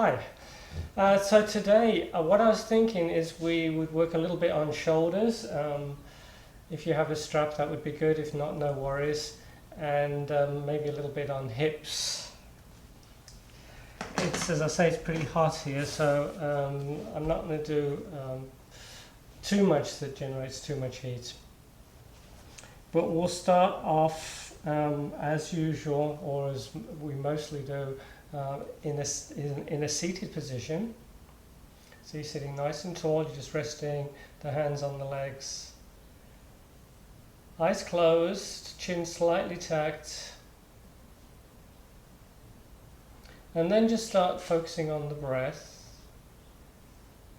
Hi. So today, what I was thinking is we would work a little bit on shoulders. If you have a strap, that would be good. If not, no worries. And maybe a little bit on hips. It's, as I say, it's pretty hot here, so I'm not going to do too much that generates too much heat. But we'll start off as usual, or as we mostly do, in a seated position. So you're sitting nice and tall, you're just resting the hands on the legs. Eyes closed, chin slightly tucked. And then just start focusing on the breath.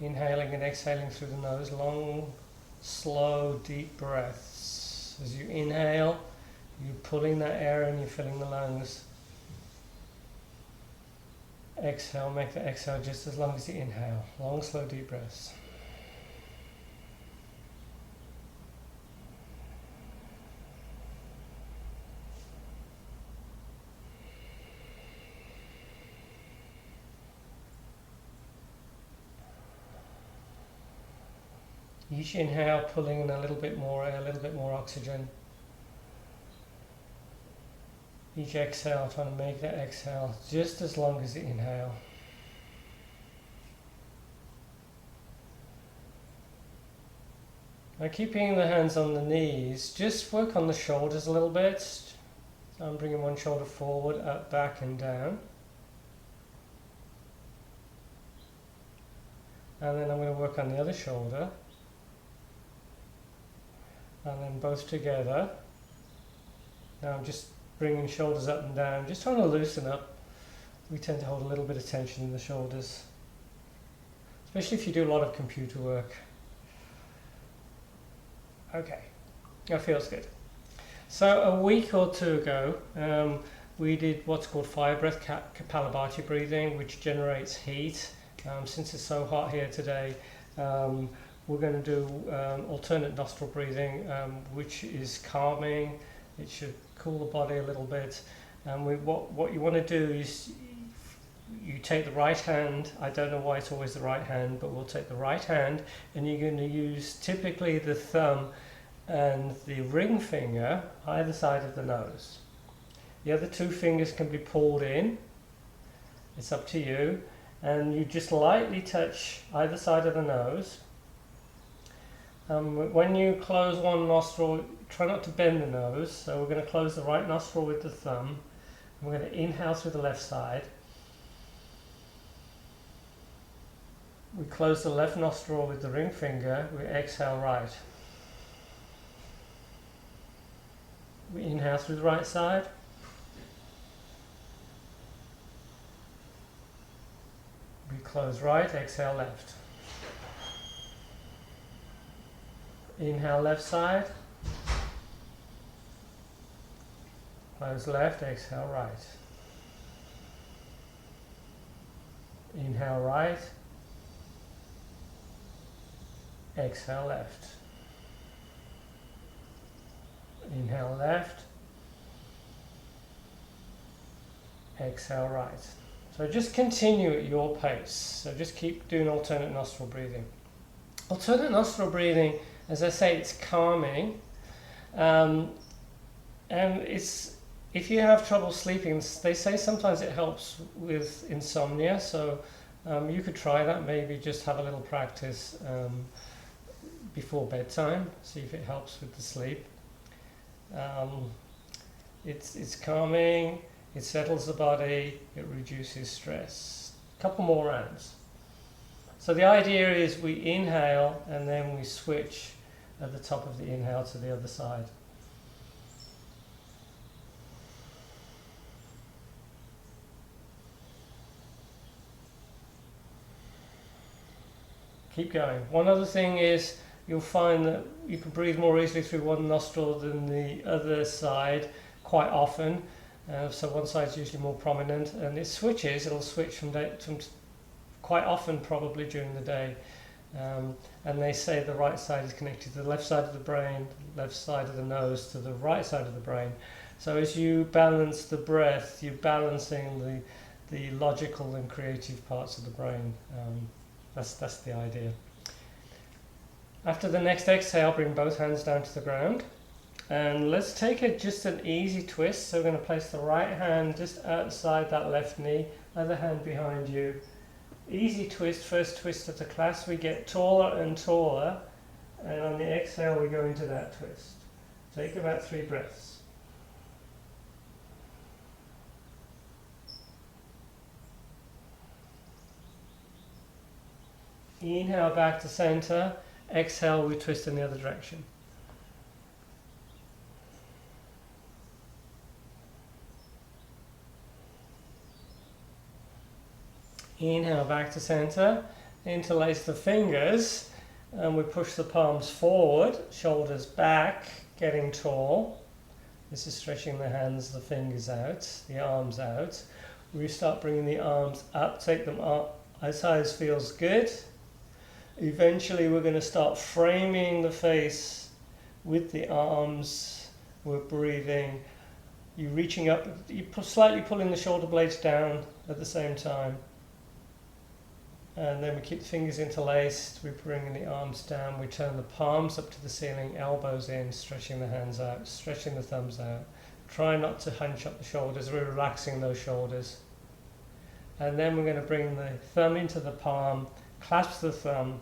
Inhaling and exhaling through the nose, long, slow, deep breaths. As you inhale, you're pulling that air and you're filling the lungs. Exhale, make the exhale just as long as you inhale. Long, slow, deep breaths. Each inhale pulling in a little bit more air, a little bit more oxygen. Each exhale trying to make that exhale just as long as the inhale. Now keeping the hands on the knees, just work on the shoulders a little bit. So I'm bringing one shoulder forward, up, back and down. And then I'm going to work on the other shoulder. And then both together. Now I'm just bringing shoulders up and down, just trying to loosen up. We tend to hold a little bit of tension in the shoulders, especially if you do a lot of computer work. Okay, that feels good. So a week or two ago, we did what's called fire breath, Kapalabhati breathing, which generates heat. Since it's so hot here today, we're going to do alternate nostril breathing, which is calming. It should cool the body a little bit. And what you want to do is you take the right hand. I don't know why it's always the right hand, but we'll take the right hand and you're going to use typically the thumb and the ring finger either side of the nose. The other two fingers can be pulled in. It's up to you. And you just lightly touch either side of the nose. When you close one nostril, try not to bend the nose. So we're going to close the right nostril with the thumb. And we're going to inhale through the left side. We close the left nostril with the ring finger. We exhale right. We inhale through the right side. We close right, exhale left. Inhale left side. Close left, exhale right. Inhale right. Exhale left. Inhale left. Exhale right. So just continue at your pace. So just keep doing alternate nostril breathing. Alternate nostril breathing, as I say, it's calming. And it's, if you have trouble sleeping, they say sometimes it helps with insomnia. So you could try that, maybe just have a little practice before bedtime, see if it helps with the sleep. It's calming. It settles the body, it reduces stress. A couple more rounds. So the idea is we inhale and then we switch at the top of the inhale to the other side. Keep going. One other thing is you'll find that you can breathe more easily through one nostril than the other side quite often. So one side's usually more prominent, and it switches. It'll switch from quite often, probably during the day. And they say the right side is connected to the left side of the brain, left side of the nose to the right side of the brain. So as you balance the breath, you're balancing the logical and creative parts of the brain. That's the idea. After the next exhale, bring both hands down to the ground. And let's take just an easy twist. So we're going to place the right hand just outside that left knee, other hand behind you. Easy twist, first twist of the class. We get taller and taller. And on the exhale, we go into that twist. Take about 3 breaths. Inhale back to center. Exhale, we twist in the other direction. Inhale back to center. Interlace the fingers. And we push the palms forward, shoulders back, getting tall. This is stretching the hands, the fingers out, the arms out. We start bringing the arms up, take them up as high as feels good. Eventually we're going to start framing the face with the arms. We're breathing. You're reaching up, you're slightly pulling the shoulder blades down at the same time. And then we keep the fingers interlaced, we bring the arms down, we turn the palms up to the ceiling, elbows in, stretching the hands out, stretching the thumbs out. Try not to hunch up the shoulders, we're relaxing those shoulders. And then we're going to bring the thumb into the palm, clasp the thumb,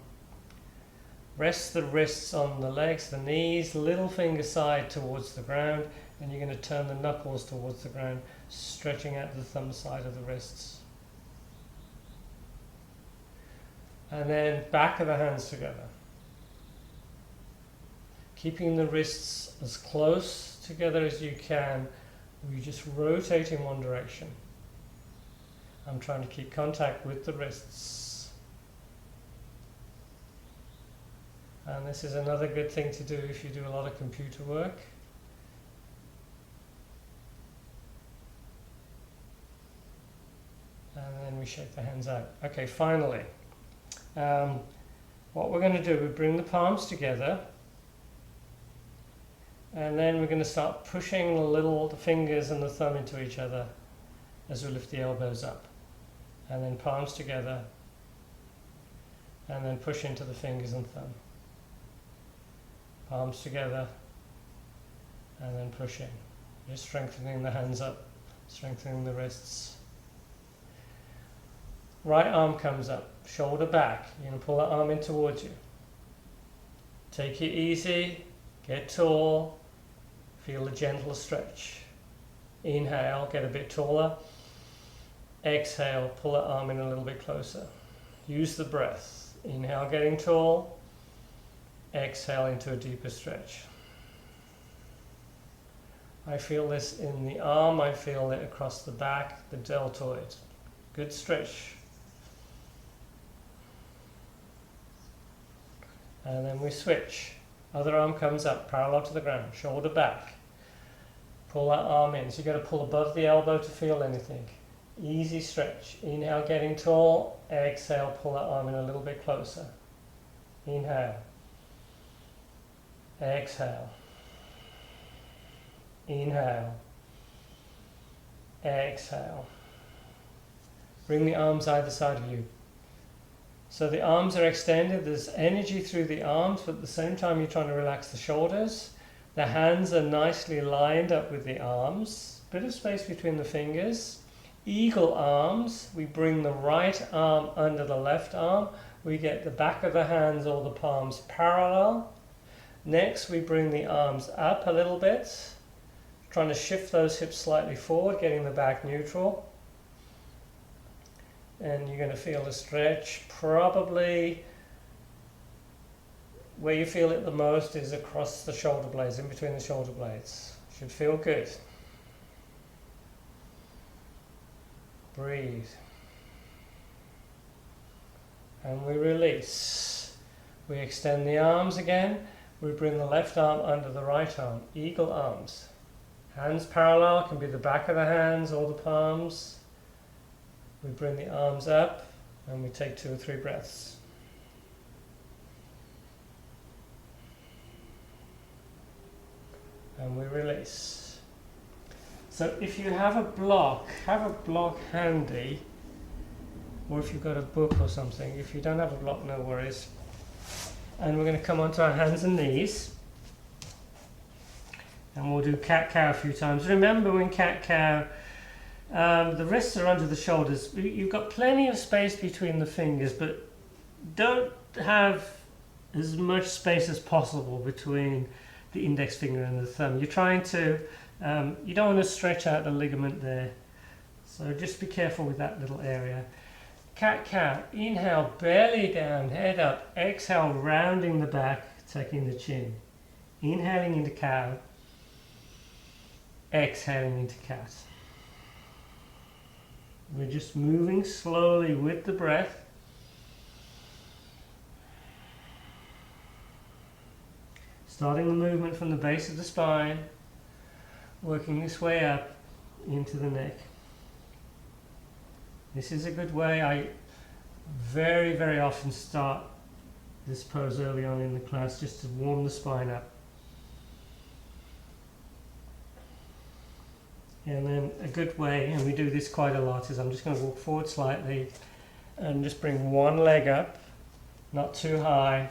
rest the wrists on the legs, the knees, little finger side towards the ground, and you're going to turn the knuckles towards the ground, stretching out the thumb side of the wrists. And then back of the hands together. Keeping the wrists as close together as you can. We just rotate in one direction. I'm trying to keep contact with the wrists. And this is another good thing to do if you do a lot of computer work. And then we shake the hands out. Okay, finally. What we're going to do, we bring the palms together, and then we're going to start pushing the fingers and the thumb into each other as we lift the elbows up, and then palms together, and then push into the fingers and thumb, palms together, and then pushing, just strengthening the hands up, strengthening the wrists. Right arm comes up, shoulder back. You're going to pull that arm in towards you. Take it easy, get tall, feel a gentle stretch. Inhale, get a bit taller. Exhale, pull that arm in a little bit closer. Use the breath. Inhale, getting tall. Exhale into a deeper stretch. I feel this in the arm, I feel it across the back, the deltoid. Good stretch. And then we switch. Other arm comes up, parallel to the ground, shoulder back. Pull that arm in. So you've got to pull above the elbow to feel anything. Easy stretch. Inhale, getting tall. Exhale, pull that arm in a little bit closer. Inhale. Exhale. Inhale. Exhale. Bring the arms either side of you. So the arms are extended, there's energy through the arms, but at the same time you're trying to relax the shoulders. The hands are nicely lined up with the arms, bit of space between the fingers. Eagle arms, we bring the right arm under the left arm. We get the back of the hands or the palms parallel. Next we bring the arms up a little bit, trying to shift those hips slightly forward, getting the back neutral. And you're going to feel a stretch. Probably where you feel it the most is across the shoulder blades, in between the shoulder blades. Should feel good. Breathe. And we release. We extend the arms again. We bring the left arm under the right arm. Eagle arms. Hands parallel, can be the back of the hands or the palms. We bring the arms up and we take 2 or 3 breaths. And we release. So if you have a block handy, or if you've got a book or something. If you don't have a block, no worries. And we're going to come onto our hands and knees. And we'll do cat-cow a few times. Remember, when cat-cow, the wrists are under the shoulders. You've got plenty of space between the fingers, but don't have as much space as possible between the index finger and the thumb. You're trying to, you don't want to stretch out the ligament there. So just be careful with that little area. Cat-cow, inhale, belly down, head up. Exhale, rounding the back, tucking the chin. Inhaling into cow. Exhaling into cat. We're just moving slowly with the breath. Starting the movement from the base of the spine, working this way up into the neck. This is a good way. I very, very often start this pose early on in the class just to warm the spine up. And then a good way, and we do this quite a lot, is I'm just going to walk forward slightly and just bring one leg up, not too high.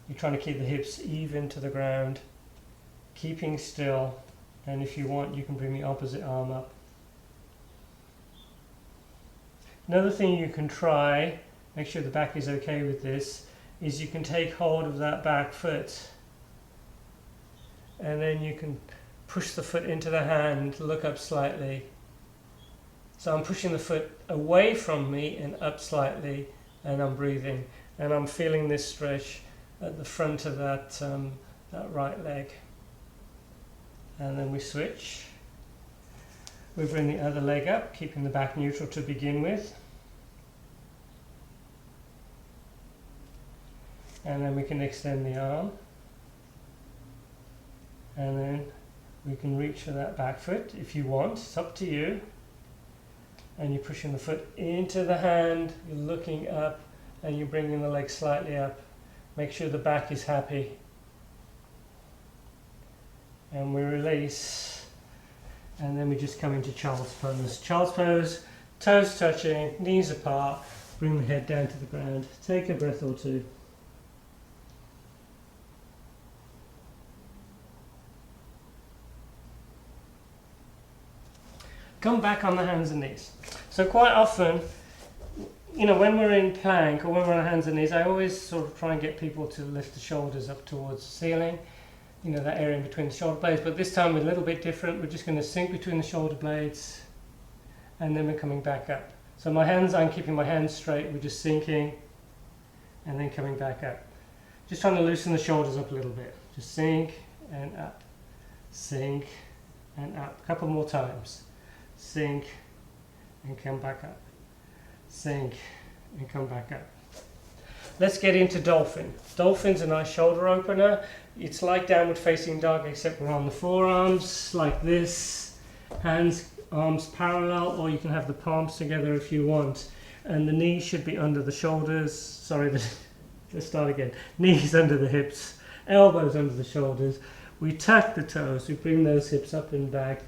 You're trying to keep the hips even to the ground, keeping still, and if you want, you can bring the opposite arm up. Another thing you can try, make sure the back is okay with this, is you can take hold of that back foot and then you can push the foot into the hand, look up slightly. So I'm pushing the foot away from me and up slightly, and I'm breathing. And I'm feeling this stretch at the front of that right leg. And then we switch. We bring the other leg up, keeping the back neutral to begin with. And then we can extend the arm. And then we can reach for that back foot if you want. It's up to you. And you're pushing the foot into the hand, you're looking up, and you're bringing the leg slightly up. Make sure the back is happy. And we release. And then we just come into child's pose. Child's pose, toes touching, knees apart, bring the head down to the ground. Take a breath or two. Come back on the hands and knees. So quite often, you know, when we're in plank or when we're on our hands and knees, I always sort of try and get people to lift the shoulders up towards the ceiling, you know, that area in between the shoulder blades. But this time we're a little bit different. We're just going to sink between the shoulder blades and then we're coming back up. So my hands, I'm keeping my hands straight. We're just sinking and then coming back up. Just trying to loosen the shoulders up a little bit. Just sink and up, sink and up. A couple more times. Sink and come back up. Sink and come back up. Let's get into dolphin. Dolphin's a nice shoulder opener. It's like downward facing dog, except we're on the forearms like this. Hands, arms parallel, or you can have the palms together if you want. And the knees should be under the shoulders. Sorry, let's start again. Knees under the hips, elbows under the shoulders. We tuck the toes, we bring those hips up and back.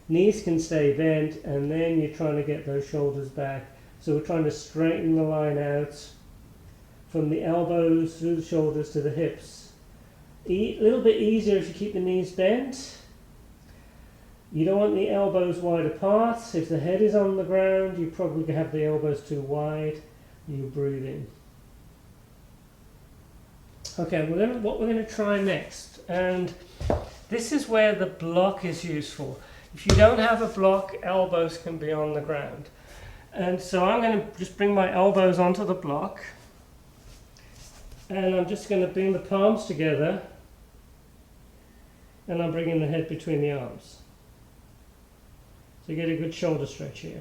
Knees can stay bent, and then you're trying to get those shoulders back. So we're trying to straighten the line out from the elbows through the shoulders to the hips. A little bit easier if you keep the knees bent. You don't want the elbows wide apart. If the head is on the ground, you probably have the elbows too wide. You breathe in. Okay, what we're going to try next, and this is where the block is useful. If you don't have a block, elbows can be on the ground. And so I'm going to just bring my elbows onto the block. And I'm just going to bring the palms together. And I'm bringing the head between the arms. So you get a good shoulder stretch here.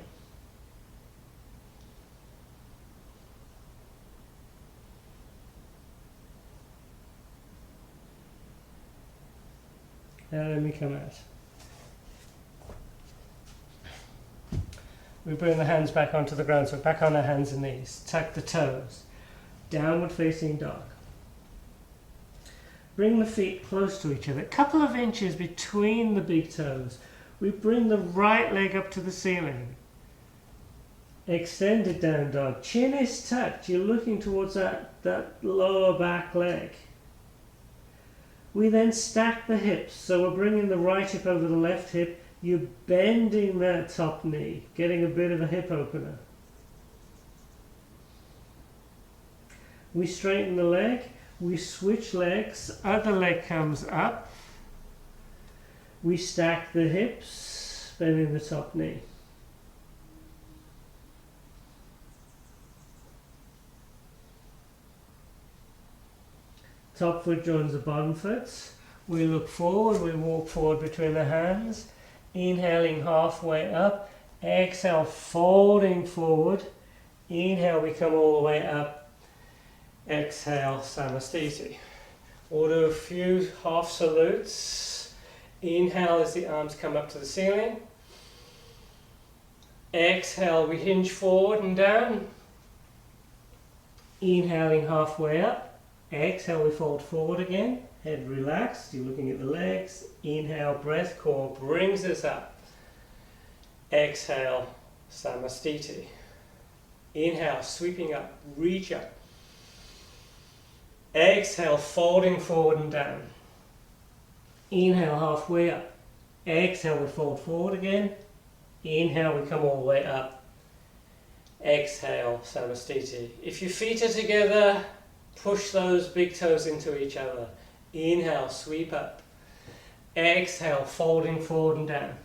And then we come out. We bring the hands back onto the ground, so back on our hands and knees. Tuck the toes. Downward facing dog. Bring the feet close to each other, a couple of inches between the big toes. We bring the right leg up to the ceiling. Extended down dog. Chin is tucked. You're looking towards that lower back leg. We then stack the hips. So we're bringing the right hip over the left hip. You're bending that top knee, getting a bit of a hip opener. We straighten the leg. We switch legs. Other leg comes up. We stack the hips, bending the top knee. Top foot joins the bottom foot. We look forward, we walk forward between the hands. Inhaling halfway up. Exhale, folding forward. Inhale, we come all the way up. Exhale, Samastiti. We'll do a few half salutes. Inhale as the arms come up to the ceiling. Exhale, we hinge forward and down. Inhaling halfway up. Exhale, we fold forward again. Head relaxed, you're looking at the legs. Inhale, breath, core brings us up. Exhale, Samastiti. Inhale, sweeping up, reach up. Exhale, folding forward and down. Inhale, halfway up. Exhale, we fold forward again. Inhale, we come all the way up. Exhale, Samastiti. If your feet are together, push those big toes into each other. Inhale, sweep up. Exhale, folding forward and down.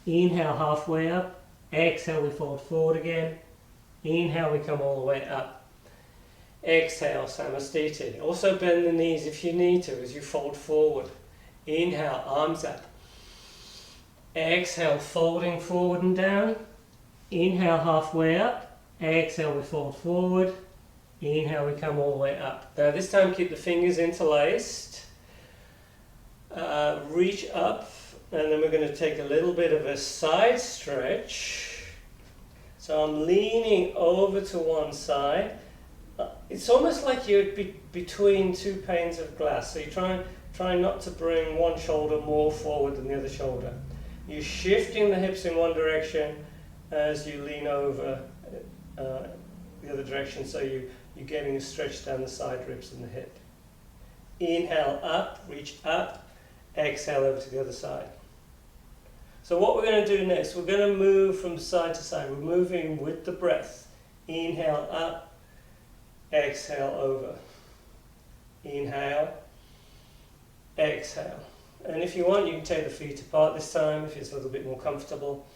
Inhale, halfway up. Exhale, we fold forward again. Inhale, we come all the way up. Exhale, Samastiti. Also bend the knees if you need to as you fold forward. Inhale, arms up. Exhale, folding forward and down. Inhale, halfway up. Exhale, we fold forward. Inhale, we come all the way up. Now this time keep the fingers interlaced. Reach up, and then we're going to take a little bit of a side stretch. So I'm leaning over to one side. It's almost like you're between two panes of glass. So you try not to bring one shoulder more forward than the other shoulder. You're shifting the hips in one direction as you lean over the other direction, so you're getting a stretch down the side ribs and the hip. Inhale up, reach up. Exhale over to the other side. So what we're going to do next, we're going to move from side to side. We're moving with the breath. Inhale up, exhale over. Inhale, exhale. And if you want, you can take the feet apart this time if it's a little bit more comfortable.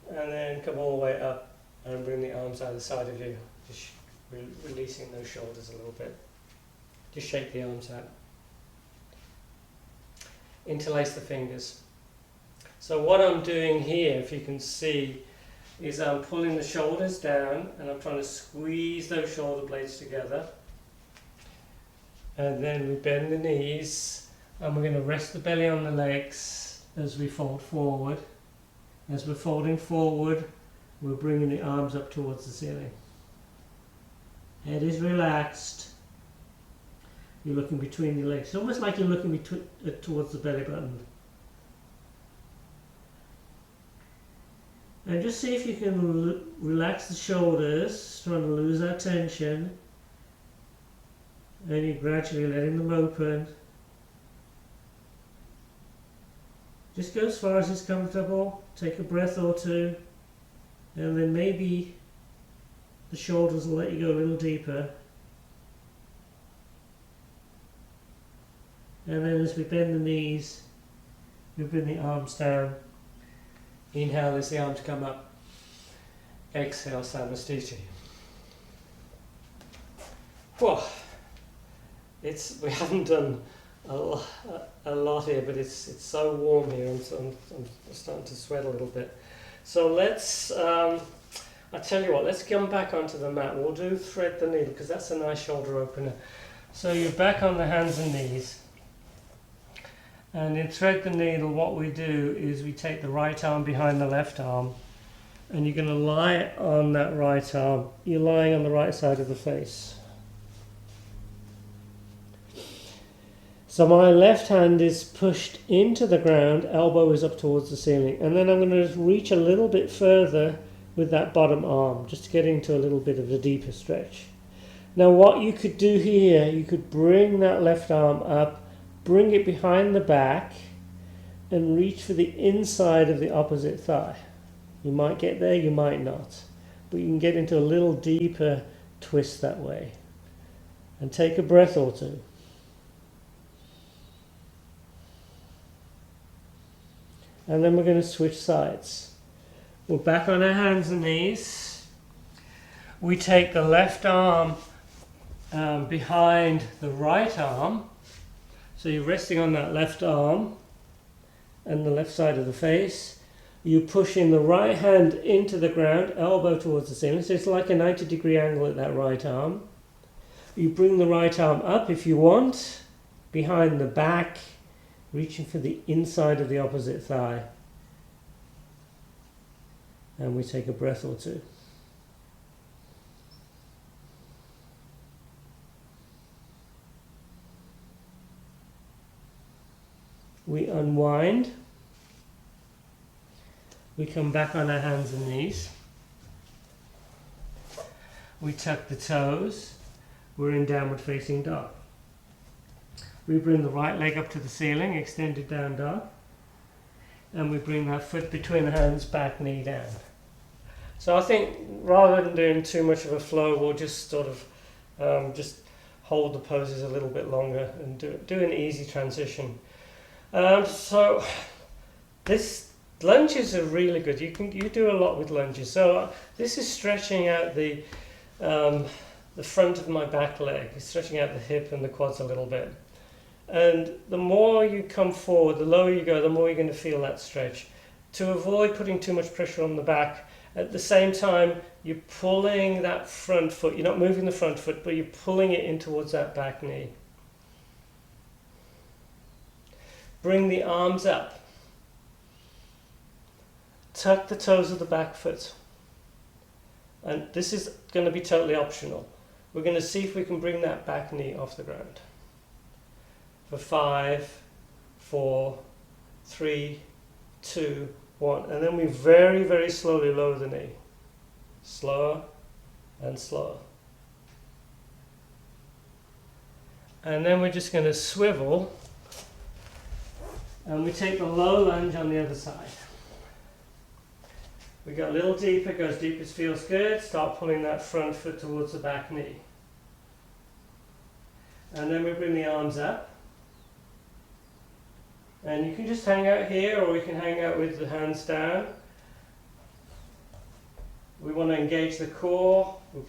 And then come all the way up and bring the arms either side of you, just releasing those shoulders a little bit. Just shake the arms out. Interlace the fingers. So what I'm doing here, if you can see, is I'm pulling the shoulders down and I'm trying to squeeze those shoulder blades together. And then we bend the knees and we're going to rest the belly on the legs as we fold forward. As we're folding forward, we're bringing the arms up towards the ceiling. Head is relaxed. You're looking between your legs. It's almost like you're looking towards the belly button. And just see if you can relax the shoulders, trying to lose that tension. And you're gradually letting them open. Just go as far as is comfortable. Take a breath or two. And then maybe the shoulders will let you go a little deeper. And then as we bend the knees, we bring the arms down. Inhale as the arms come up. Exhale, Samastiti. Whoa. We haven't done a lot here, but it's so warm here. I'm starting to sweat a little bit. So let's, I'll tell you what, let's come back onto the mat. We'll do thread the needle because that's a nice shoulder opener. So you're back on the hands and knees. And in thread the needle, what we do is we take the right arm behind the left arm and you're going to lie on that right arm. You're lying on the right side of the face. So my left hand is pushed into the ground, elbow is up towards the ceiling, and then I'm going to reach a little bit further with that bottom arm, just to get into a little bit of a deeper stretch. Now what you could do here, you could bring that left arm up, bring it behind the back, and reach for the inside of the opposite thigh. You might get there, you might not, but you can get into a little deeper twist that way. And take a breath or two. And then we're going to switch sides. We're back on our hands and knees. We take the left arm behind the right arm. So you're resting on that left arm and the left side of the face. You push in the right hand into the ground, elbow towards the ceiling. So it's like a 90-degree angle at that right arm. You bring the right arm up if you want, behind the back, reaching for the inside of the opposite thigh. And we take a breath or two. We unwind. We come back on our hands and knees. We tuck the toes. We're in downward facing dog. We bring the right leg up to the ceiling, extended down dog. And we bring that foot between the hands, back knee down. So I think rather than doing too much of a flow, we'll just sort of just hold the poses a little bit longer and do an easy transition. So this lunges are really good. You do a lot with lunges. So this is stretching out the front of my back leg. It's stretching out the hip and the quads a little bit. And the more you come forward, the lower you go, the more you're going to feel that stretch. To avoid putting too much pressure on the back, at the same time, you're pulling that front foot. You're not moving the front foot, but you're pulling it in towards that back knee. Bring the arms up. Tuck the toes of the back foot. And this is going to be totally optional. We're going to see if we can bring that back knee off the ground. For 5, 4, 3, 2, 1. And then we very, very slowly lower the knee. Slower and slower. And then we're just going to swivel. And we take the low lunge on the other side. We go a little deeper, go as deep as feels good. Start pulling that front foot towards the back knee. And then we bring the arms up. And you can just hang out here, or we can hang out with the hands down. We want to engage the core. We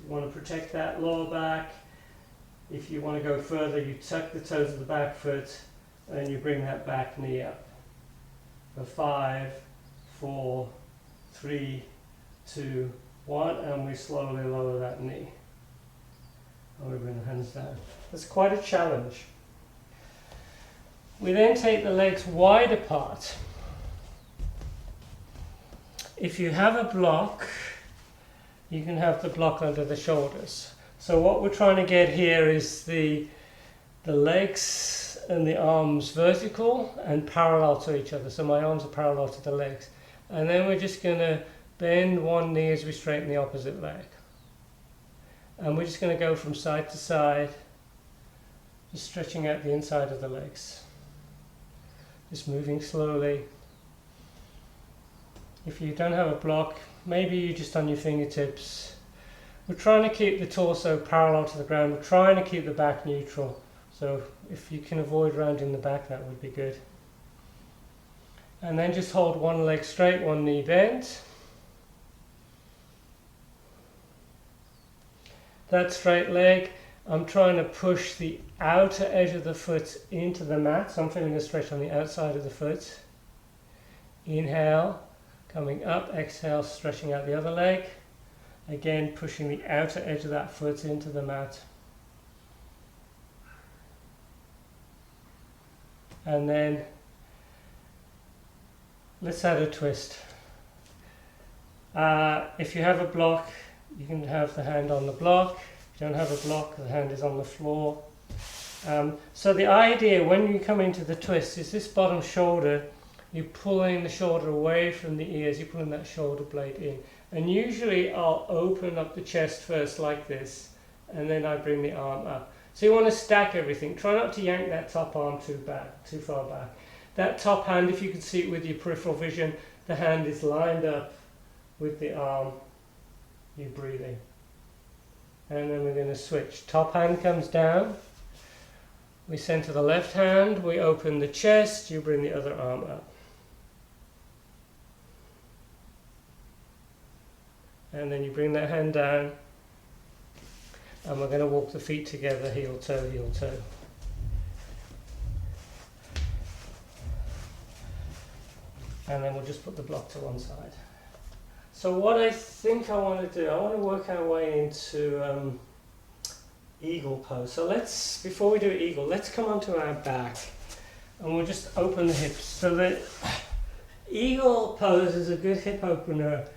want to protect that lower back. If you want to go further, you tuck the toes of the back foot and you bring that back knee up. For 5, 4, 3, 2, 1, and we slowly lower that knee. And we bring the hands down. That's quite a challenge. We then take the legs wide apart. If you have a block, you can have the block under the shoulders. So what we're trying to get here is the legs and the arms vertical and parallel to each other. So my arms are parallel to the legs. And then we're just going to bend one knee as we straighten the opposite leg. And we're just going to go from side to side, just stretching out the inside of the legs. Just moving slowly. If you don't have a block, maybe you're just on your fingertips. We're trying to keep the torso parallel to the ground. We're trying to keep the back neutral. So if you can avoid rounding the back, that would be good. And then just hold one leg straight, one knee bent. That straight leg, I'm trying to push the outer edge of the foot into the mat. So I'm feeling a stretch on the outside of the foot. Inhale, coming up, exhale, stretching out the other leg. Again, pushing the outer edge of that foot into the mat. And then let's add a twist. If you have a block, you can have the hand on the block. If you don't have a block, the hand is on the floor. So the idea when you come into the twist is this bottom shoulder, you're pulling the shoulder away from the ears, you're pulling that shoulder blade in. And usually I'll open up the chest first like this, and then I bring the arm up. So you want to stack everything. Try not to yank that top arm too far back. That top hand, if you can see it with your peripheral vision, the hand is lined up with the arm. You're breathing. And then we're going to switch. Top hand comes down. We center the left hand. We open the chest. You bring the other arm up. And then you bring that hand down. And we're going to walk the feet together, heel, toe, heel, toe. And then we'll just put the block to one side. So what I think I want to do, I want to work our way into eagle pose. So let's, before we do eagle, let's come onto our back and we'll just open the hips. So the eagle pose is a good hip opener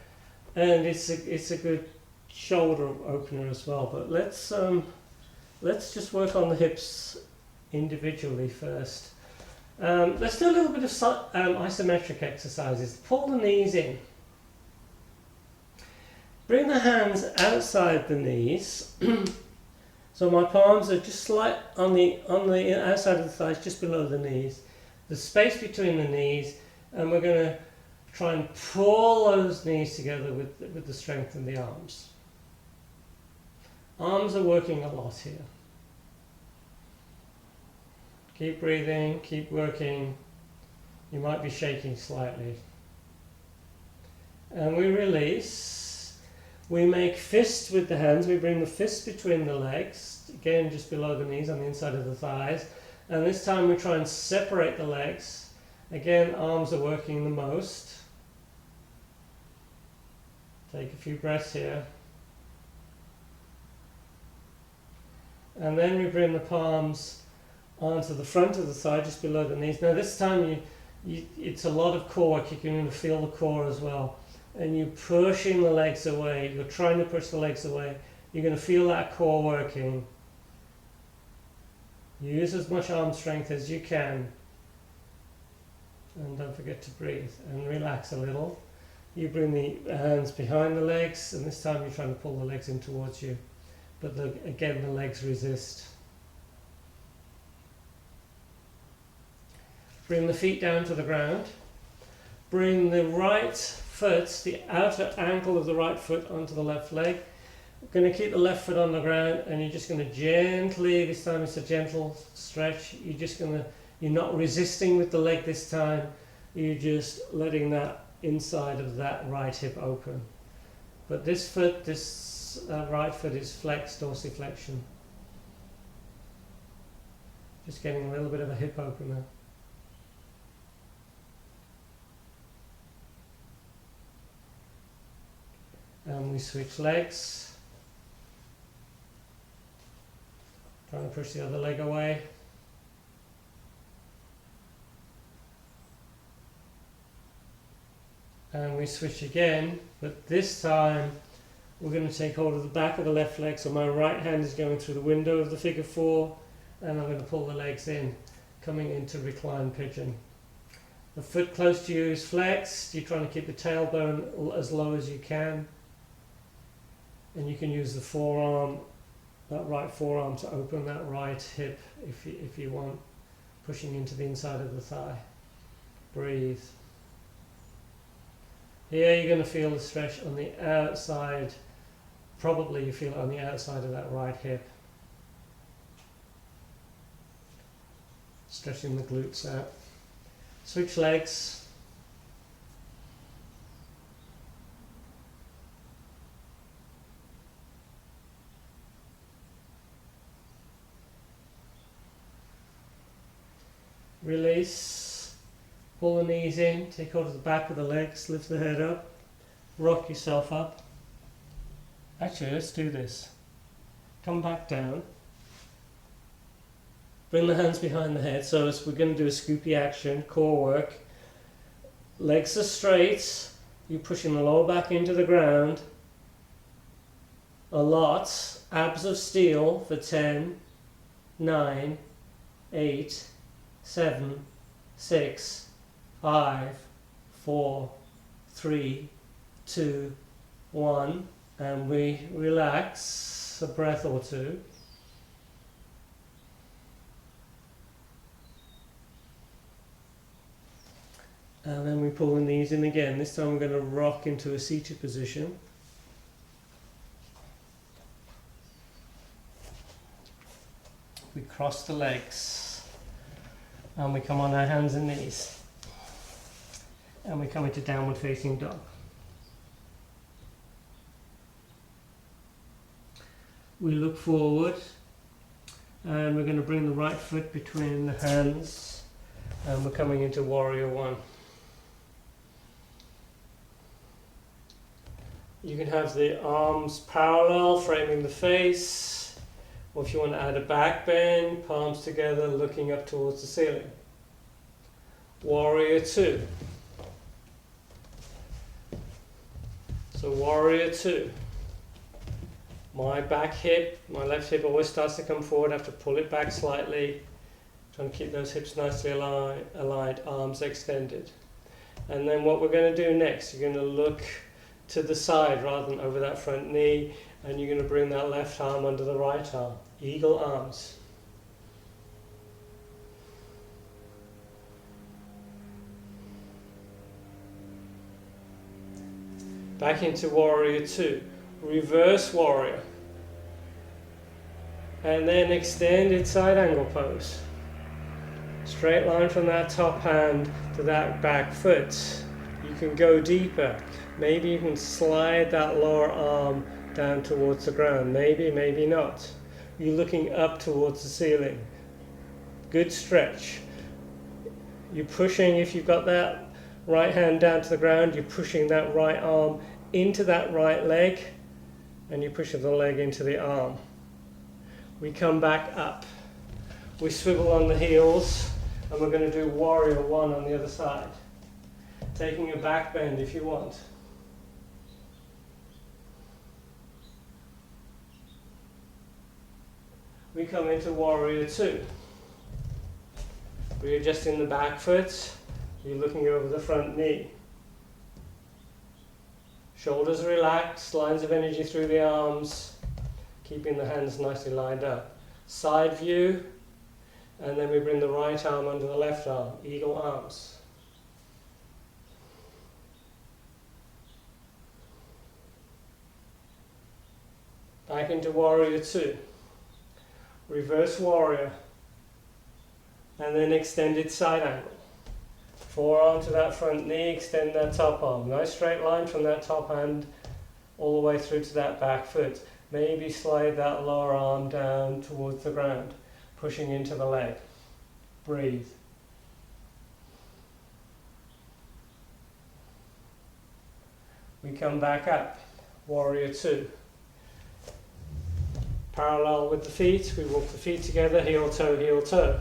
and it's a good shoulder opener as well. But let's just work on the hips individually first. Let's do a little bit of isometric exercises. Pull the knees in. Bring the hands outside the knees. So my palms are just slight on the outside of the thighs, just below the knees. The space between the knees, and we're going to try and pull those knees together with the strength in the arms. Arms are working a lot here. Keep breathing, keep working. You might be shaking slightly. And we release. We make fists with the hands. We bring the fists between the legs, again just below the knees on the inside of the thighs. And this time we try and separate the legs. Again, arms are working the most. Take a few breaths here. And then we bring the palms onto the front of the thigh, just below the knees. Now this time it's a lot of core work. You're going to feel the core as well. And you're pushing the legs away. You're trying to push the legs away. You're going to feel that core working. Use as much arm strength as you can. And don't forget to breathe and relax a little. You bring the hands behind the legs, and this time you're trying to pull the legs in towards you. But again, the legs resist. Bring the feet down to the ground. Bring the right foot, the outer ankle of the right foot onto the left leg. We're going to keep the left foot on the ground, and you're just going to gently, this time it's a gentle stretch, you're not resisting with the leg this time, you're just letting that inside of that right hip open. But this foot, right foot is flexed, dorsiflexion. Just getting a little bit of a hip opener. And we switch legs. Trying to push the other leg away. And we switch again, but this time we're going to take hold of the back of the left leg. So my right hand is going through the window of the figure four, and I'm going to pull the legs in, coming into reclined pigeon. The foot close to you is flexed. You're trying to keep the tailbone as low as you can. And you can use the forearm, that right forearm, to open that right hip if you want, pushing into the inside of the thigh. Breathe. Here you're going to feel the stretch on the outside. Probably you feel it on the outside of that right hip. Stretching the glutes out. Switch legs. Release, pull the knees in, take hold of the back of the legs, lift the head up, rock yourself up. Actually, let's do this. Come back down. Bring the hands behind the head. So we're going to do a scoopy action, core work. Legs are straight, You're pushing the lower back into the ground a lot. Abs of steel for 10, 9, 8, 7, 6, 5, 4, 3, 2, 1, and we relax a breath or two. And then we pull the knees in again. This time we're going to rock into a seated position. We cross the legs and we come on our hands and knees. And we come into downward facing dog. We look forward and we're going to bring the right foot between the hands and we're coming into warrior one. You can have the arms parallel, framing the face, or if you want to add a back bend, palms together, looking up towards the ceiling. Warrior two. So warrior two. My back hip, my left hip always starts to come forward. I have to pull it back slightly, trying to keep those hips nicely aligned, arms extended. And then what we're going to do next, you're going to look to the side rather than over that front knee, and you're going to bring that left arm under the right arm. Eagle arms. Back into warrior two. Reverse warrior. And then extended side angle pose. Straight line from that top hand to that back foot. You can go deeper. Maybe you can slide that lower arm down towards the ground. Maybe, maybe not. You're looking up towards the ceiling. Good stretch. You're pushing, if you've got that right hand down to the ground, you're pushing that right arm into that right leg, and you're pushing the leg into the arm. We come back up. We swivel on the heels, and we're going to do warrior one on the other side. Taking a back bend if you want. We come into warrior two. Readjusting the back foot, you're looking over the front knee. Shoulders relaxed, lines of energy through the arms, keeping the hands nicely lined up. Side view, and then we bring the right arm under the left arm, eagle arms. Back into warrior two. Reverse warrior, and then extended side angle. Forearm to that front knee, extend that top arm. Nice straight line from that top hand all the way through to that back foot. Maybe slide that lower arm down towards the ground, pushing into the leg. Breathe. We come back up, warrior two. Parallel with the feet, we walk the feet together, heel toe, heel toe.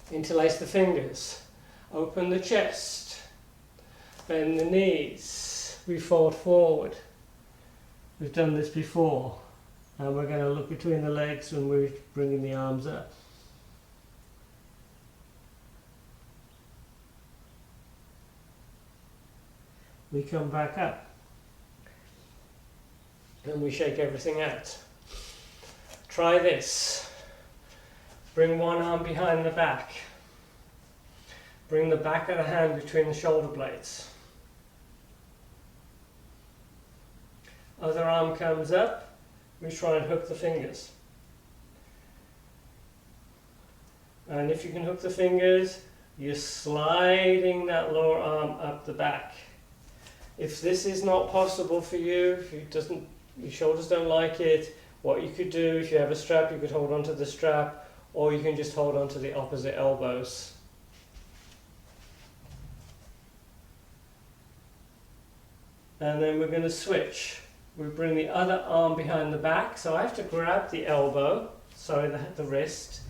Interlace the fingers, open the chest, bend the knees, we fold forward. We've done this before, and we're going to look between the legs when we're bringing the arms up. We come back up. And we shake everything out. Try this. Bring one arm behind the back. Bring the back of the hand between the shoulder blades. Other arm comes up. We try and hook the fingers. And if you can hook the fingers, you're sliding that lower arm up the back. If this is not possible for you, if your shoulders don't like it, what you could do, if you have a strap, you could hold onto the strap, or you can just hold onto the opposite elbows. And then we're going to switch. We bring the other arm behind the back, so I have to grab the elbow, the wrist,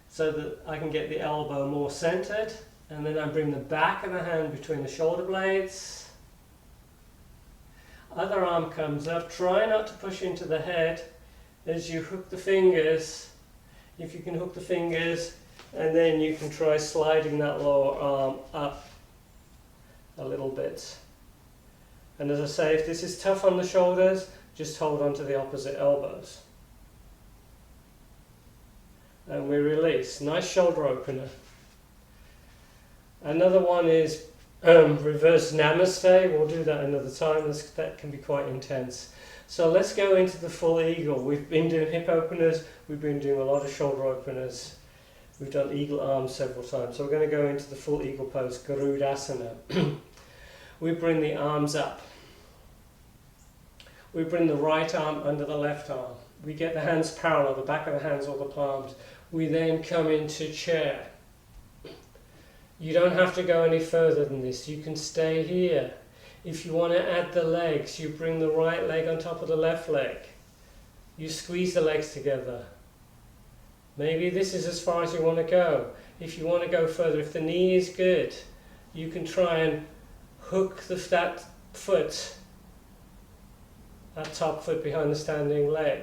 so that I can get the elbow more centered, And then I bring the back of the hand between the shoulder blades. Other arm comes up. Try not to push into the head as you hook the fingers. If you can hook the fingers, and then you can try sliding that lower arm up a little bit. And as I say, if this is tough on the shoulders, just hold on to the opposite elbows. And we release. Nice shoulder opener. Another one is reverse namaste. We'll do that another time. That can be quite intense. So let's go into the full eagle. We've been doing hip openers. We've been doing a lot of shoulder openers. We've done eagle arms several times. So we're going to go into the full eagle pose, Garudasana. We bring the arms up. We bring the right arm under the left arm. We get the hands parallel, the back of the hands or the palms. We then come into chair. You don't have to go any further than this. You can stay here. If you want to add the legs, you bring the right leg on top of the left leg. You squeeze the legs together. Maybe this is as far as you want to go. If you want to go further, if the knee is good, you can try and hook that foot, that top foot behind the standing leg.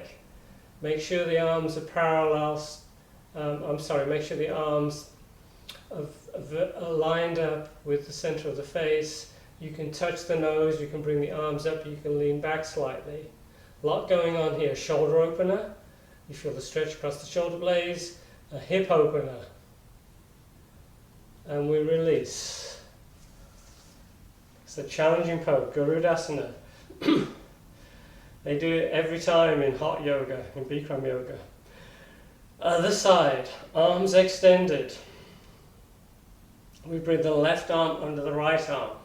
Make sure the arms are parallel. Make sure the arms are lined up with the center of the face. You can touch the nose, you can bring the arms up, you can lean back slightly. A lot going on here. Shoulder opener. You feel the stretch across the shoulder blades. A hip opener. And we release. It's a challenging pose, Garudasana. They do it every time in hot yoga, in Bikram yoga. Other side, arms extended. We bring the left arm under the right arm.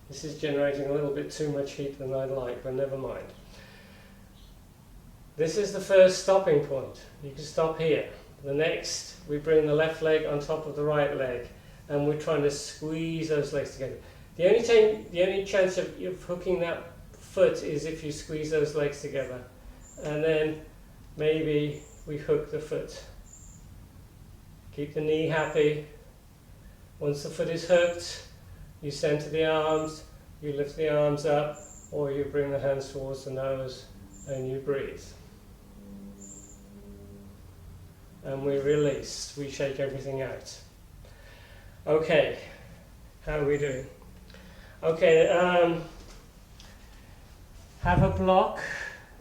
This is generating a little bit too much heat than I'd like, but never mind. This is the first stopping point. You can stop here. The next, we bring the left leg on top of the right leg, and we're trying to squeeze those legs together. The only chance of hooking that foot is if you squeeze those legs together, and then maybe we hook the foot. Keep the knee happy. Once the foot is hooked, you center the arms, you lift the arms up, or you bring the hands towards the nose and you breathe. And we release, we shake everything out. Okay, how are we doing? Okay, have a block.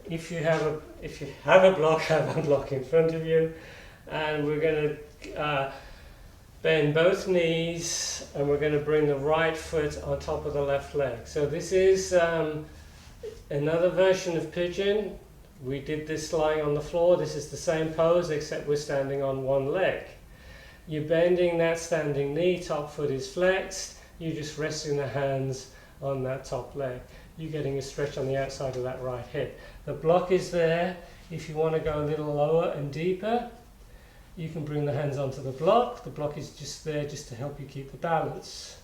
If you have a block, have a block in front of you, and we're going to bend both knees, and we're going to bring the right foot on top of the left leg. So this is another version of pigeon. We did this lying on the floor. This is the same pose, except we're standing on one leg. You're bending that standing knee, top foot is flexed. You're just resting the hands on that top leg. You're getting a stretch on the outside of that right hip. The block is there. If you want to go a little lower and deeper, you can bring the hands onto the block. The block is just there just to help you keep the balance.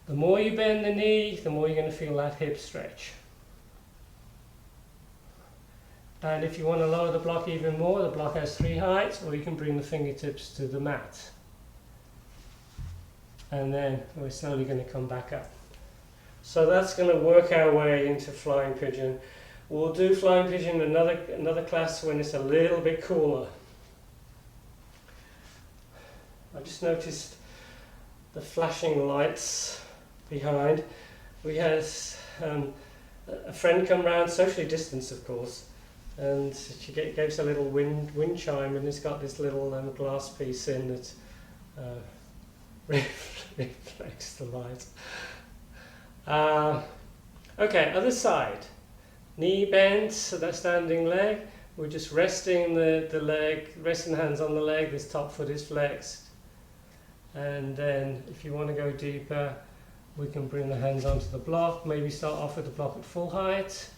The more you bend the knee, the more you're going to feel that hip stretch. And if you want to lower the block even more, the block has 3 heights, or you can bring the fingertips to the mat. And then we're slowly going to come back up. So that's going to work our way into flying pigeon. We'll do flying pigeon another class when it's a little bit cooler. I just noticed the flashing lights behind. We had a friend come round, socially distanced of course, and she gave us a little wind chime, and it's got this little glass piece in that reflects the light. Okay, other side. Knee bent, so that standing leg. We're just resting the leg, resting the hands on the leg, this top foot is flexed. And then if you want to go deeper, we can bring the hands onto the block, maybe start off with the block at full height.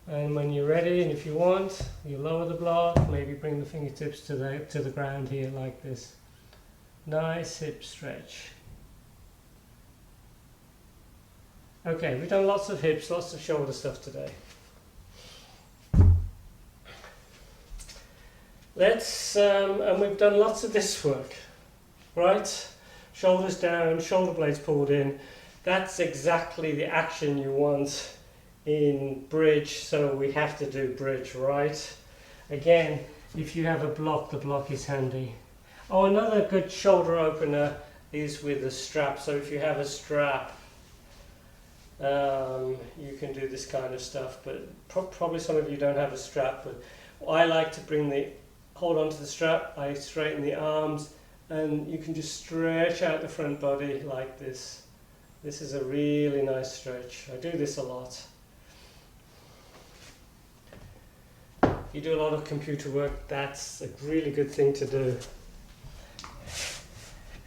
And when you're ready, and if you want, you lower the block, maybe bring the fingertips to the ground here like this. Nice hip stretch. Okay, we've done lots of hips, lots of shoulder stuff today. Let's, and we've done lots of this work, right? Shoulders down, shoulder blades pulled in. That's exactly the action you want in bridge, so we have to do bridge, right? Again, if you have a block, the block is handy. Oh, another good shoulder opener is with a strap. So if you have a strap, you can do this kind of stuff, but probably some of you don't have a strap. But I like to hold on to the strap, I straighten the arms, and you can just stretch out the front body like this. This is a really nice stretch. I do this a lot. You do a lot of computer work, that's a really good thing to do.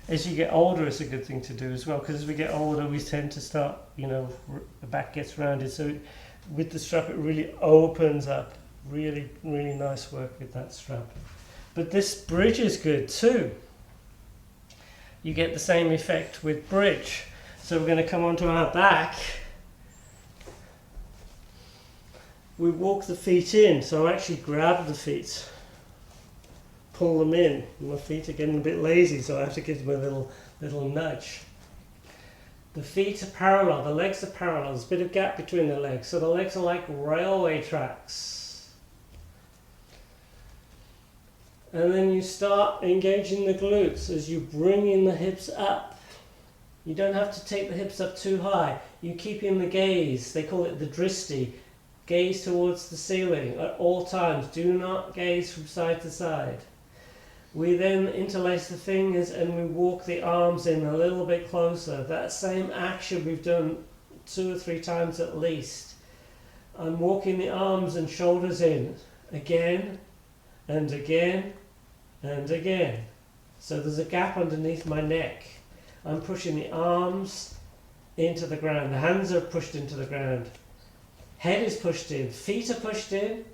As you get older, it's a good thing to do as well, because as we get older, we tend to start, the back gets rounded. So with the strap, it really opens up. Really, really nice work with that strap. But this bridge is good too. You get the same effect with bridge. So we're going to come onto our back. We walk the feet in, so I actually grab the feet, pull them in. My feet are getting a bit lazy, so I have to give them a little nudge. The feet are parallel, the legs are parallel, there's a bit of gap between the legs, so the legs are like railway tracks. And then you start engaging the glutes as you bring in the hips up. You don't have to take the hips up too high. You keep in the gaze, they call it the dristi. Gaze towards the ceiling at all times. Do not gaze from side to side. We then interlace the fingers and we walk the arms in a little bit closer. That same action we've done 2 or 3 times at least. I'm walking the arms and shoulders in again and again and again. So there's a gap underneath my neck. I'm pushing the arms into the ground. The hands are pushed into the ground. Head is pushed in, feet are pushed in,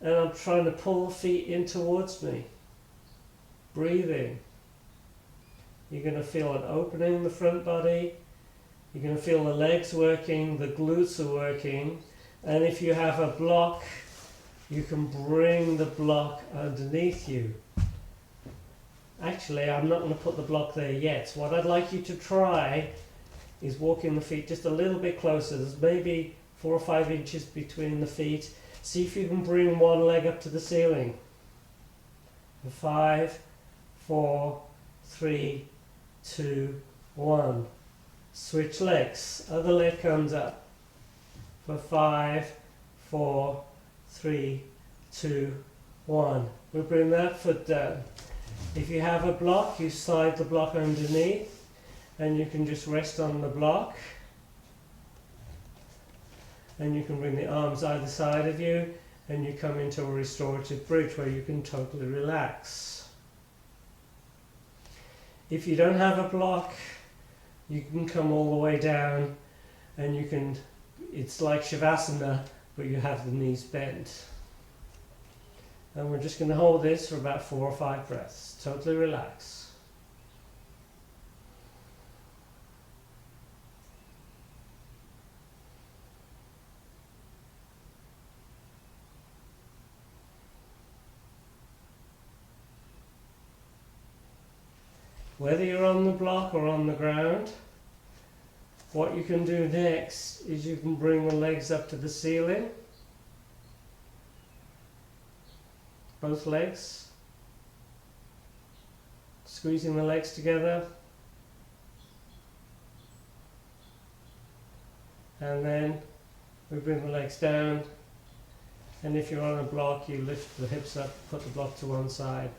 and I'm trying to pull the feet in towards me. Breathing. You're going to feel an opening in the front body. You're going to feel the legs working, the glutes are working, and if you have a block, you can bring the block underneath you. Actually, I'm not going to put the block there yet. What I'd like you to try is walking the feet just a little bit closer. There's maybe 4 or 5 inches between the feet. See if you can bring one leg up to the ceiling. 5, 4, 3, 2, 1. Switch legs. Other leg comes up. For 5, 4, 3, 2, 1. We bring that foot down. If you have a block, you slide the block underneath and you can just rest on the block. And you can bring the arms either side of you and you come into a restorative bridge where you can totally relax. If you don't have a block, you can come all the way down and you can, it's like Shavasana, but you have the knees bent. And we're just going to hold this for about 4 or 5 breaths. Totally relax. Whether you're on the block or on the ground, what you can do next is you can bring the legs up to the ceiling. Both legs. Squeezing the legs together. And then we bring the legs down. And if you're on a block, you lift the hips up, put the block to one side.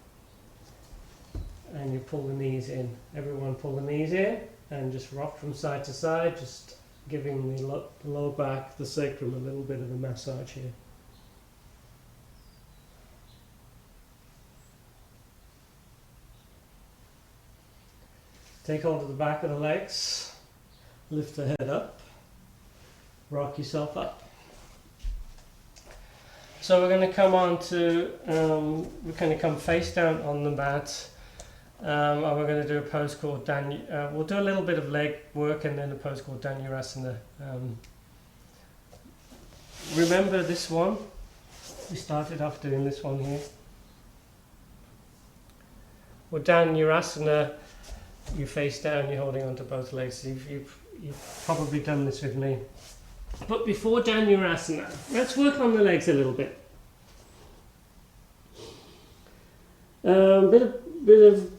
And you pull the knees in. Everyone pull the knees in and just rock from side to side, just giving the lower back, the sacrum, a little bit of a massage here. Take hold of the back of the legs, lift the head up, rock yourself up. So we're going to come on to, we're going to come face down on the mat. And we're going to do a pose called we'll do a little bit of leg work and then a pose called Dhanurasana. Remember this one? We started off doing this one here. or Dhanurasana, you face down, you're holding onto both legs. You've probably done this with me. But before Dhanurasana, let's work on the legs a little bit. Bit of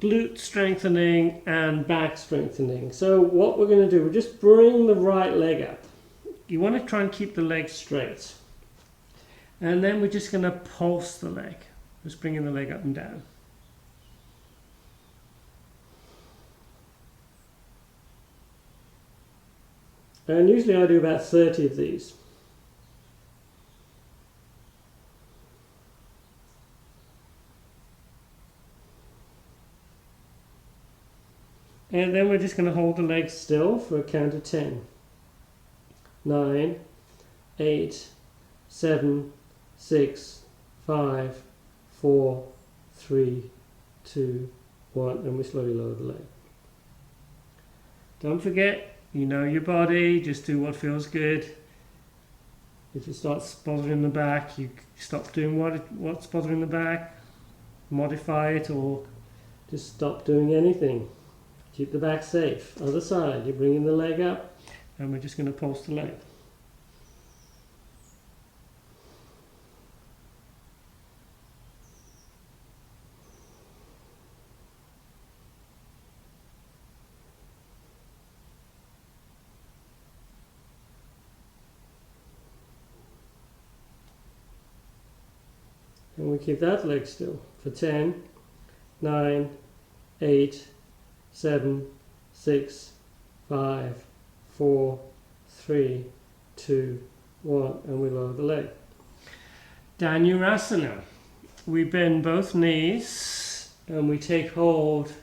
glute strengthening and back strengthening. So what we're going to do, we'll just bring the right leg up. You want to try and keep the leg straight. And then we're just going to pulse the leg. Just bringing the leg up and down. And usually I do about 30 of these. And then we're just going to hold the legs still for a count of 10. 9, 8, 7, 6, 5, 4, 3, 2, 1, and we slowly lower the leg. Don't forget, you know your body, just do what feels good. If it starts bothering the back, you stop doing what's bothering the back, modify it, or just stop doing anything. Keep the back safe. Other side, you're bringing the leg up, and we're just going to pulse the leg. And we keep that leg still for 10, 9, 8, 7, 6, 5, 4, 3, 2, 1, and we lower the leg. Dhanurasana. We bend both knees and we take hold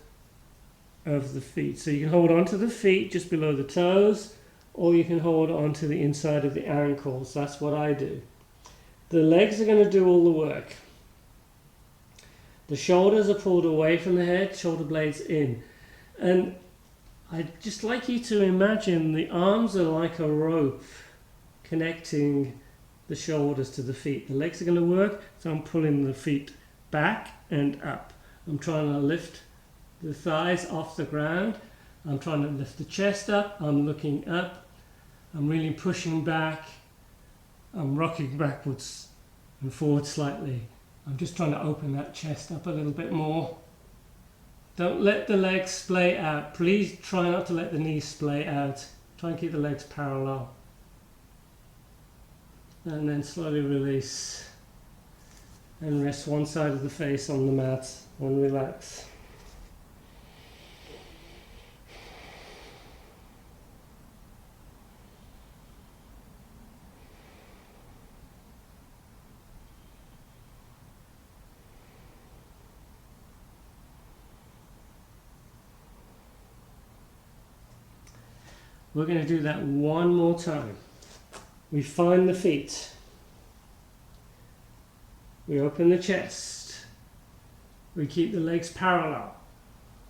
of the feet. So you can hold onto the feet just below the toes, or you can hold onto the inside of the ankles. That's what I do. The legs are going to do all the work. The shoulders are pulled away from the head, shoulder blades in. And I'd just like you to imagine the arms are like a rope connecting the shoulders to the feet. The legs are going to work, so I'm pulling the feet back and up. I'm trying to lift the thighs off the ground. I'm trying to lift the chest up. I'm looking up. I'm really pushing back. I'm rocking backwards and forward slightly. I'm just trying to open that chest up a little bit more. Don't let the legs splay out. Please try not to let the knees splay out. Try and keep the legs parallel. And then slowly release. And rest one side of the face on the mat and relax. We're going to do that one more time. We find the feet. We open the chest. We keep the legs parallel.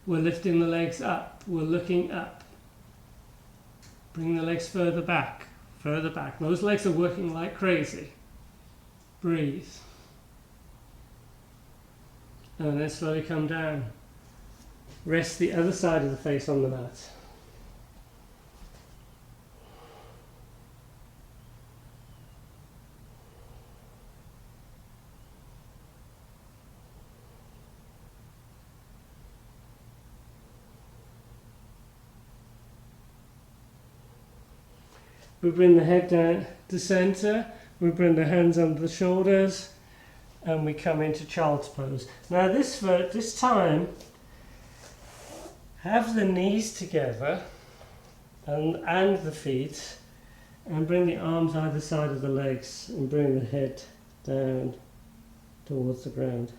We're lifting the legs up. We're looking up. Bring the legs further back, further back. Those legs are working like crazy. Breathe. And then slowly come down. Rest the other side of the face on the mat. We bring the head down to center, we bring the hands under the shoulders, and we come into child's pose. Now this time, have the knees together and the feet, and bring the arms either side of the legs, and bring the head down towards the ground.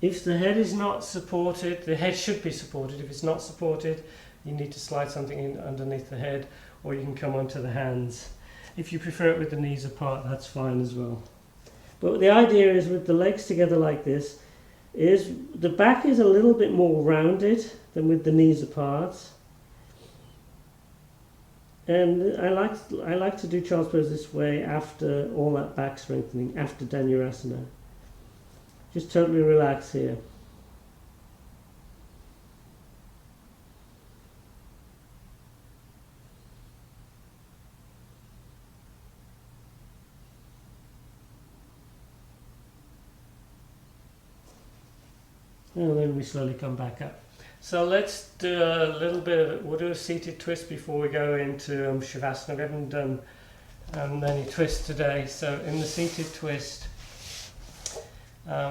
If the head is not supported, the head should be supported. If it's not supported, you need to slide something in underneath the head, or you can come onto the hands. If you prefer it with the knees apart, that's fine as well. But the idea is, with the legs together like this, is the back is a little bit more rounded than with the knees apart. And I like to do child's pose this way after all that back strengthening, after Dhanurasana. Just totally relax here. And then we slowly come back up. So let's do a little bit of it. We'll do a seated twist before we go into Shavasana. We haven't done many twists today. So in the seated twist,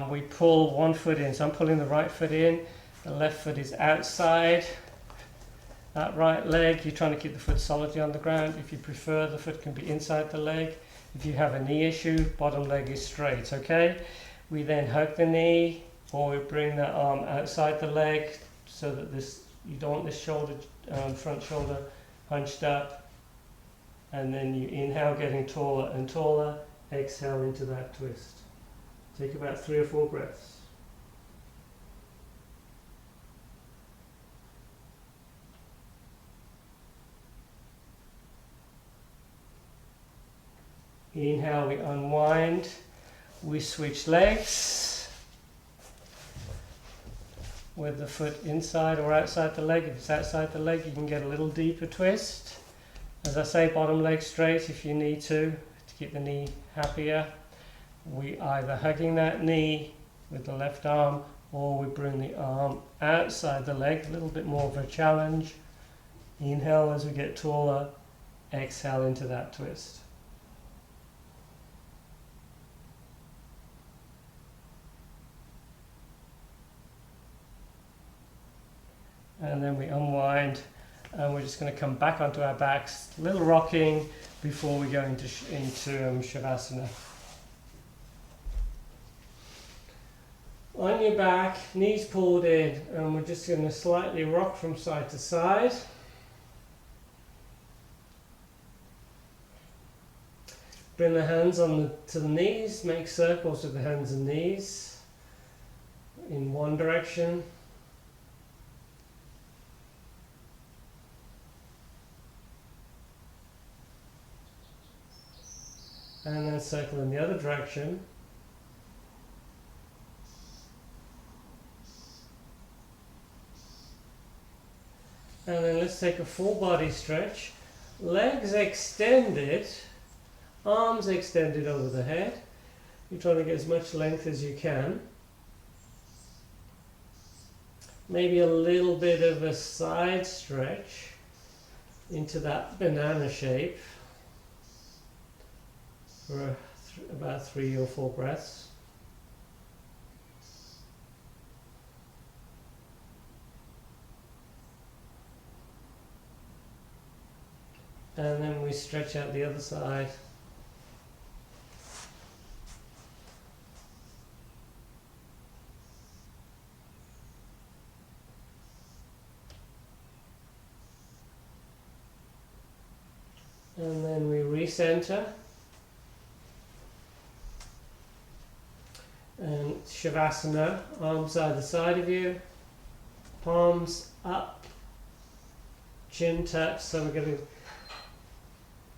we pull one foot in. So I'm pulling the right foot in. The left foot is outside that right leg. You're trying to keep the foot solidly on the ground. If you prefer, the foot can be inside the leg. If you have a knee issue, bottom leg is straight, okay? We then hug the knee, or we bring the arm outside the leg so that you don't want this shoulder, front shoulder hunched up. And then you inhale, getting taller and taller. Exhale into that twist. Take about 3 or 4 breaths. Inhale, we unwind. We switch legs with the foot inside or outside the leg. If it's outside the leg, you can get a little deeper twist. As I say, bottom leg straight if you need to keep the knee happier. We either hugging that knee with the left arm, or we bring the arm outside the leg, a little bit more of a challenge. Inhale as we get taller, exhale into that twist. And then we unwind, and we're just going to come back onto our backs, a little rocking before we go into Shavasana. On your back, knees pulled in, and we're just going to slightly rock from side to side. Bring the hands to the knees, make circles with the hands and knees in one direction. And then circle in the other direction. And then let's take a full body stretch. Legs extended, arms extended over the head. You're trying to get as much length as you can. Maybe a little bit of a side stretch into that banana shape for about 3 or 4 breaths. And then we stretch out the other side. And then we recenter. And Shavasana, arms either side of you, palms up, chin taps, so we're getting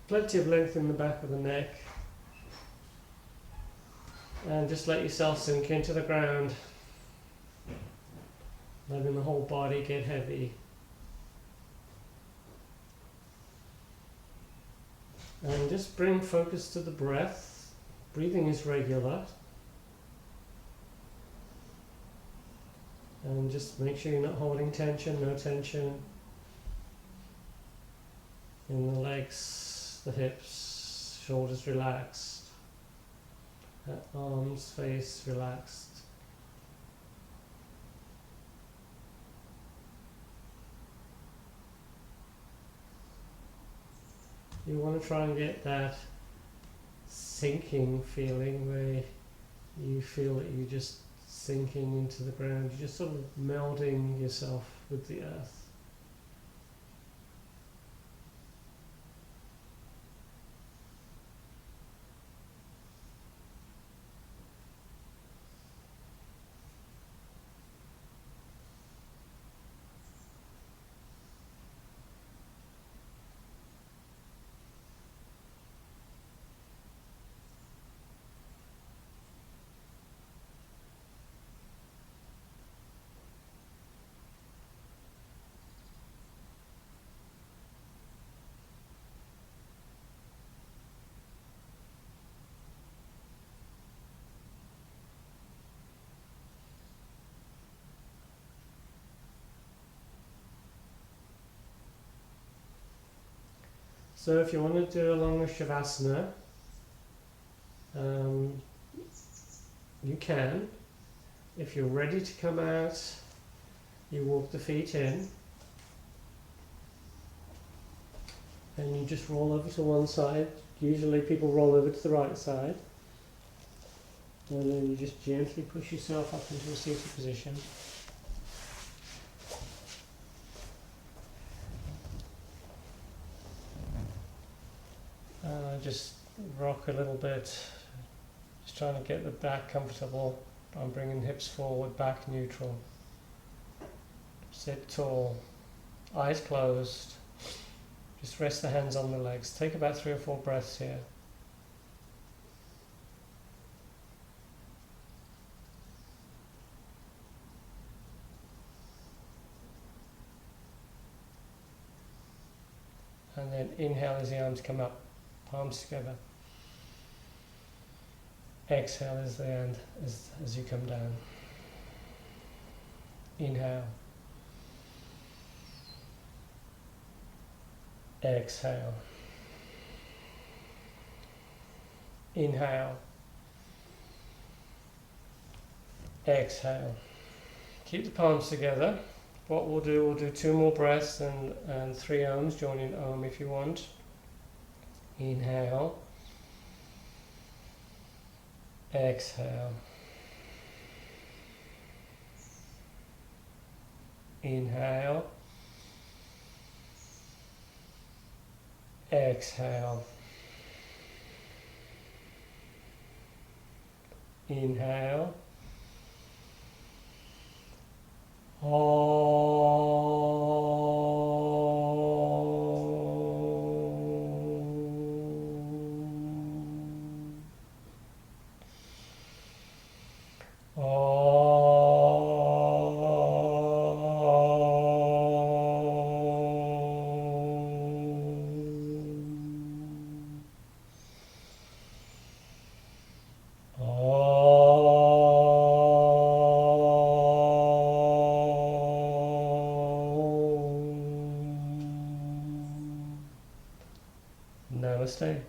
plenty of length in the back of the neck. And just let yourself sink into the ground, letting the whole body get heavy. And just bring focus to the breath. Breathing is regular. And just make sure you're not holding tension, no tension in the legs, the hips, shoulders relaxed, arms, face relaxed. You want to try and get that sinking feeling where you feel that you're just sinking into the ground. You're just sort of melding yourself with the earth. So if you want to do along with Shavasana, you can. If you're ready to come out, you walk the feet in and you just roll over to one side. Usually people roll over to the right side, and then you just gently push yourself up into a seated position. Just rock a little bit, just trying to get the back comfortable. I'm bringing hips forward, back neutral. Sit tall, eyes closed. Just rest the hands on the legs. Take about 3 or 4 breaths here. And then inhale as the arms come up, palms together. Exhale as the hand as you come down. Inhale. Exhale. Inhale. Exhale. Keep the palms together. What we'll do 2 more breaths and 3 Oms. Join in Om if you want. Inhale. Exhale. Inhale. Exhale. Inhale. Namaste.